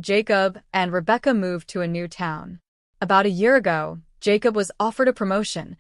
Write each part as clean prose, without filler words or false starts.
Jacob and Rebecca moved to a new town. About a year ago, Jacob was offered a promotion,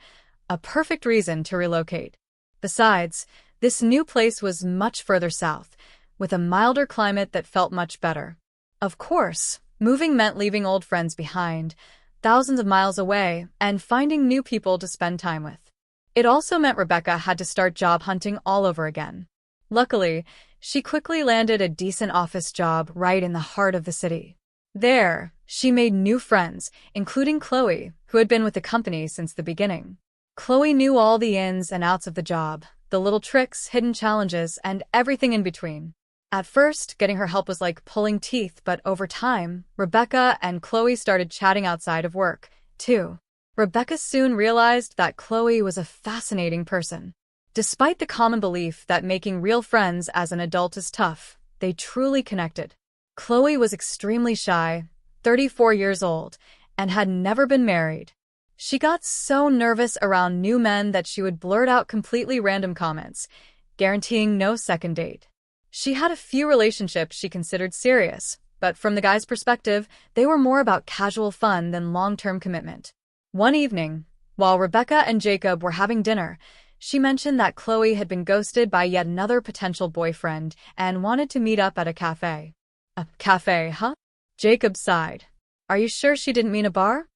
a perfect reason to relocate. Besides, this new place was much further south, with a milder climate that felt much better. Of course, moving meant leaving old friends behind, thousands of miles away, and finding new people to spend time with. It also meant Rebecca had to start job hunting all over again. Luckily, she quickly landed a decent office job right in the heart of the city. There, she made new friends, including Chloe, who had been with the company since the beginning. Chloe knew all the ins and outs of the job, the little tricks, hidden challenges, and everything in between. At first, getting her help was like pulling teeth, but over time, Rebecca and Chloe started chatting outside of work, too. Rebecca soon realized that Chloe was a fascinating person. Despite the common belief that making real friends as an adult is tough, they truly connected. Chloe was extremely shy, 34 years old, and had never been married. She got so nervous around new men that she would blurt out completely random comments, guaranteeing no second date. She had a few relationships she considered serious, but from the guy's perspective, they were more about casual fun than long-term commitment. One evening, while Rebecca and Jacob were having dinner, she mentioned that Chloe had been ghosted by yet another potential boyfriend and wanted to meet up at a cafe. A cafe, huh? Jacob sighed. Are you sure she didn't mean a bar?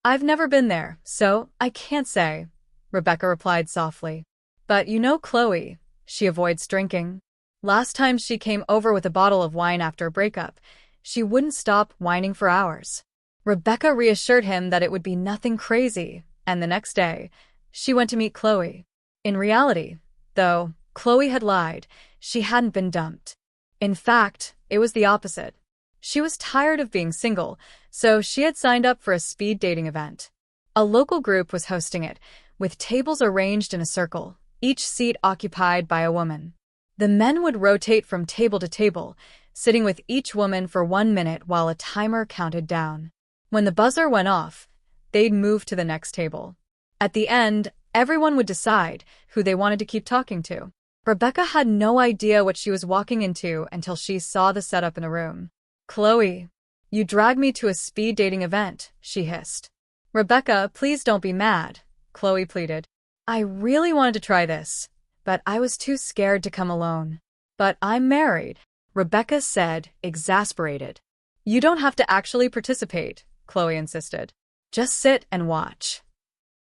I've never been there, so I can't say, Rebecca replied softly. But you know Chloe, she avoids drinking. Last time she came over with a bottle of wine after a breakup, she wouldn't stop whining for hours. Rebecca reassured him that it would be nothing crazy, and the next day, she went to meet Chloe. In reality, though, Chloe had lied. She hadn't been dumped. In fact, it was the opposite. She was tired of being single, so she had signed up for a speed dating event. A local group was hosting it, with tables arranged in a circle, each seat occupied by a woman. The men would rotate from table to table, sitting with each woman for 1 minute while a timer counted down. When the buzzer went off, they'd move to the next table. At the end, everyone would decide who they wanted to keep talking to. Rebecca had no idea what she was walking into until she saw the setup in the room. Chloe, you dragged me to a speed dating event, she hissed. Rebecca, please don't be mad, Chloe pleaded. I really wanted to try this, but I was too scared to come alone. But I'm married, Rebecca said, exasperated. You don't have to actually participate, Chloe insisted. Just sit and watch.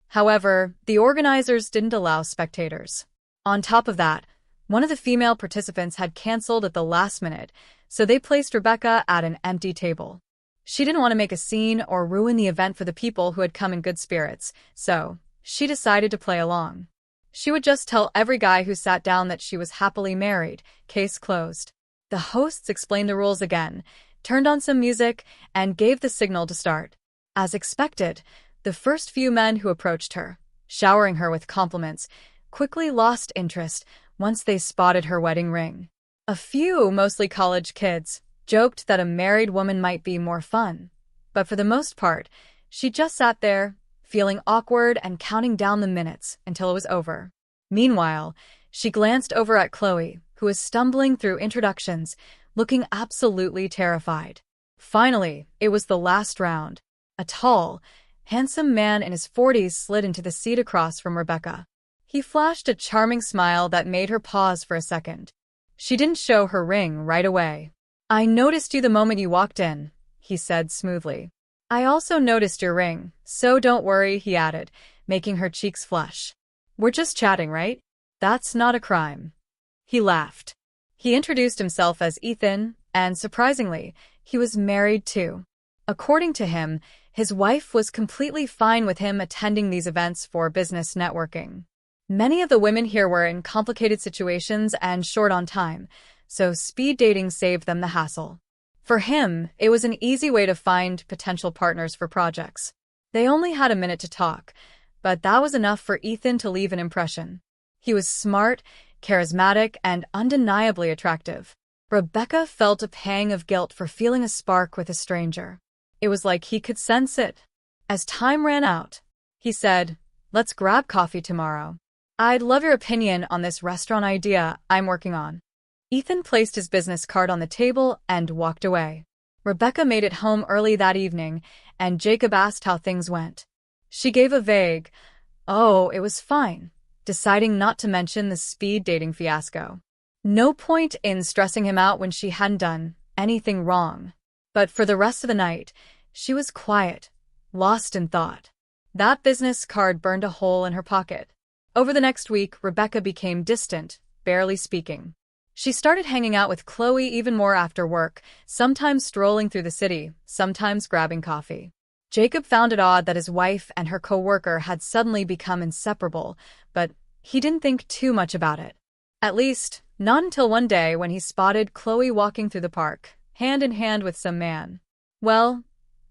However, the organizers didn't allow spectators. On top of that, one of the female participants had canceled at the last minute, so they placed Rebecca at an empty table. She didn't want to make a scene or ruin the event for the people who had come in good spirits, so she decided to play along. She would just tell every guy who sat down that she was happily married, case closed. The hosts explained the rules again, turned on some music, and gave the signal to start. As expected, the first few men who approached her, showering her with compliments, quickly lost interest once they spotted her wedding ring. A few, mostly college kids, joked that a married woman might be more fun, but for the most part, she just sat there, feeling awkward and counting down the minutes until it was over. Meanwhile, she glanced over at Chloe, who was stumbling through introductions, looking absolutely terrified. Finally, it was the last round. A tall, handsome man in his 40s slid into the seat across from Rebecca. He flashed a charming smile that made her pause for a second. She didn't show her ring right away. I noticed you the moment you walked in, he said smoothly. I also noticed your ring, so don't worry, he added, making her cheeks flush. We're just chatting, right? That's not a crime. He laughed. He introduced himself as Ethan, and surprisingly, he was married too. According to him, his wife was completely fine with him attending these events for business networking. Many of the women here were in complicated situations and short on time, so speed dating saved them the hassle. For him, it was an easy way to find potential partners for projects. They only had a minute to talk, but that was enough for Ethan to leave an impression. He was smart, charismatic, and undeniably attractive. Rebecca felt a pang of guilt for feeling a spark with a stranger. It was like he could sense it. As time ran out, he said, "Let's grab coffee tomorrow. I'd love your opinion on this restaurant idea I'm working on." Ethan placed his business card on the table and walked away. Rebecca made it home early that evening, and Jacob asked how things went. She gave a vague, "Oh, it was fine," deciding not to mention the speed dating fiasco. No point in stressing him out when she hadn't done anything wrong. But for the rest of the night, she was quiet, lost in thought. That business card burned a hole in her pocket. Over the next week, Rebecca became distant, barely speaking. She started hanging out with Chloe even more after work, sometimes strolling through the city, sometimes grabbing coffee. Jacob found it odd that his wife and her co-worker had suddenly become inseparable, but he didn't think too much about it. At least, not until one day when he spotted Chloe walking through the park, hand in hand with some man. Well,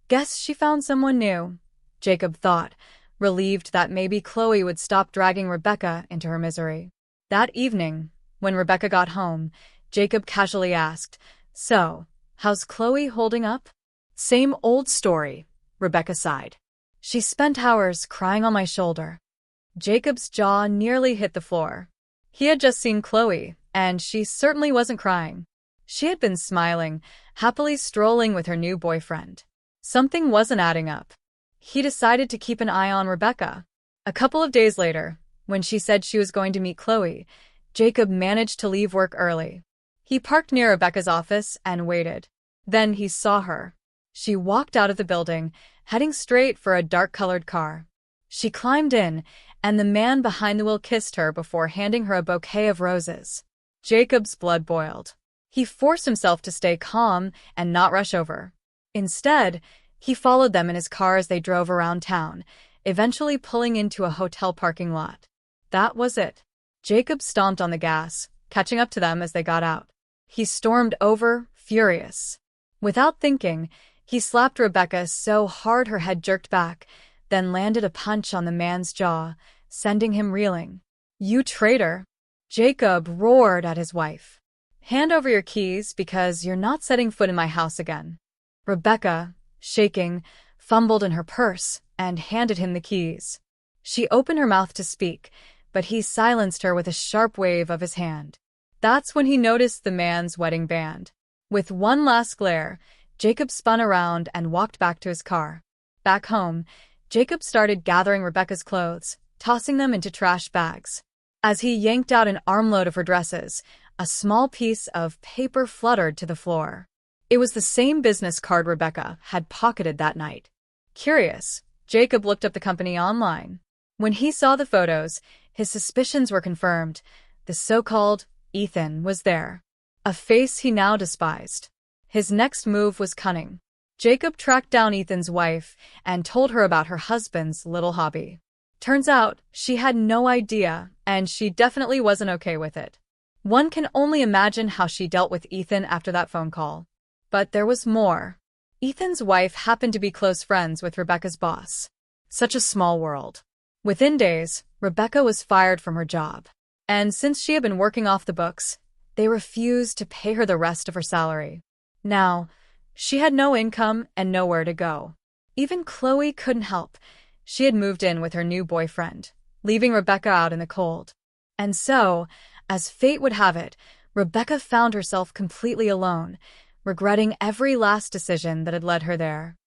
guess she found someone new, Jacob thought, relieved that maybe Chloe would stop dragging Rebecca into her misery. That evening, when Rebecca got home, Jacob casually asked, "So, how's Chloe holding up?" "Same old story," Rebecca sighed. "She spent hours crying on my shoulder." Jacob's jaw nearly hit the floor. He had just seen Chloe, and she certainly wasn't crying. She had been smiling, happily strolling with her new boyfriend. Something wasn't adding up. He decided to keep an eye on Rebecca. A couple of days later, when she said she was going to meet Chloe, Jacob managed to leave work early. He parked near Rebecca's office and waited. Then he saw her. She walked out of the building, heading straight for a dark-colored car. She climbed in, and the man behind the wheel kissed her before handing her a bouquet of roses. Jacob's blood boiled. He forced himself to stay calm and not rush over. Instead, he followed them in his car as they drove around town, eventually pulling into a hotel parking lot. That was it. Jacob stomped on the gas, catching up to them as they got out. He stormed over, furious. Without thinking, he slapped Rebecca so hard her head jerked back, then landed a punch on the man's jaw, sending him reeling. "You traitor!" Jacob roared at his wife. "Hand over your keys because you're not setting foot in my house again." Rebecca, shaking, fumbled in her purse and handed him the keys. She opened her mouth to speak, but he silenced her with a sharp wave of his hand. That's when he noticed the man's wedding band. With one last glare, Jacob spun around and walked back to his car. Back home, Jacob started gathering Rebecca's clothes, tossing them into trash bags. As he yanked out an armload of her dresses, a small piece of paper fluttered to the floor. It was the same business card Rebecca had pocketed that night. Curious, Jacob looked up the company online. When he saw the photos, his suspicions were confirmed. The so-called Ethan was there, a face he now despised. His next move was cunning. Jacob tracked down Ethan's wife and told her about her husband's little hobby. Turns out, she had no idea, and she definitely wasn't okay with it. One can only imagine how she dealt with Ethan after that phone call. But there was more. Ethan's wife happened to be close friends with Rebecca's boss. Such a small world. Within days, Rebecca was fired from her job. And since she had been working off the books, they refused to pay her the rest of her salary. Now, she had no income and nowhere to go. Even Chloe couldn't help. She had moved in with her new boyfriend, leaving Rebecca out in the cold. And so, as fate would have it, Rebecca found herself completely alone, regretting every last decision that had led her there.